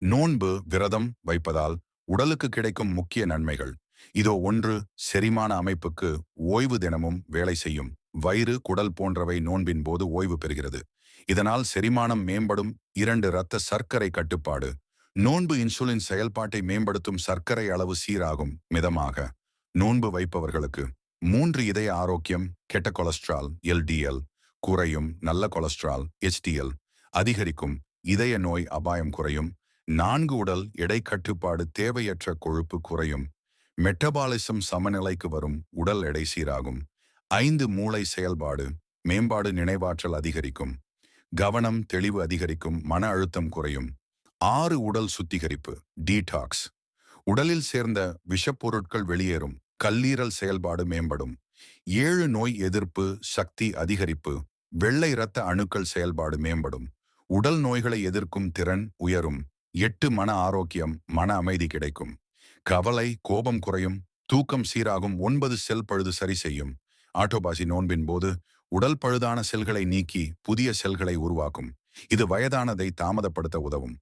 நோன்பு விரதம் வைப்பதால் உடலுக்கு கிடைக்கும் முக்கிய நன்மைகள். இதோ ஒன்று. செரிமான அமைப்புக்கு ஓய்வு. தினமும் வேலை செய்யும் வயிறு குடல் போன்றவை நோன்பின் போது ஓய்வு பெறுகிறது. இதனால் செரிமானம் மேம்படும். 2. இரத்த சர்க்கரை கட்டுப்பாடு. நோன்பு இன்சுலின் செயல்பாட்டை மேம்படுத்தும். சர்க்கரை அளவு சீராகும் மிதமாக நோன்பு வைப்பவர்களுக்கு. 3. இதய ஆரோக்கியம். கெட்ட கொலஸ்ட்ரால் எல்டிஎல் குறையும். நல்ல கொலஸ்ட்ரால் HDL அதிகரிக்கும். இதய நோய் அபாயம் குறையும். 4. உடல் எடை கட்டுப்பாடு. தேவையற்ற கொழுப்பு குறையும். மெட்டபாலிசம் சமநிலைக்கு வரும். உடல் எடை சீராகும். 5. மூளை செயல்பாடு மேம்பாடு. நினைவாற்றல் அதிகரிக்கும். கவனம் தெளிவு அதிகரிக்கும். மன அழுத்தம் குறையும். 6. உடல் சுத்திகரிப்பு டீடாக்ஸ். உடலில் சேர்ந்த விஷப்பொருட்கள் வெளியேறும். கல்லீரல் செயல்பாடு மேம்படும். 7. நோய் எதிர்ப்பு சக்தி அதிகரிப்பு. வெள்ளை இரத்த அணுக்கள் செயல்பாடு மேம்படும். உடல் நோய்களை எதிர்க்கும் திறன் உயரும். 8. மன ஆரோக்கியம் மன அமைதி கிடைக்கும். கவலை கோபம் குறையும். தூக்கம் சீராகும். 9. செல் பழுது சரி செய்யும். ஆட்டோபாசி நோன்பின் போது உடல் பழுதான செல்களை நீக்கி புதிய செல்களை உருவாக்கும். இது வயதானதை தாமதப்படுத்த உதவும்.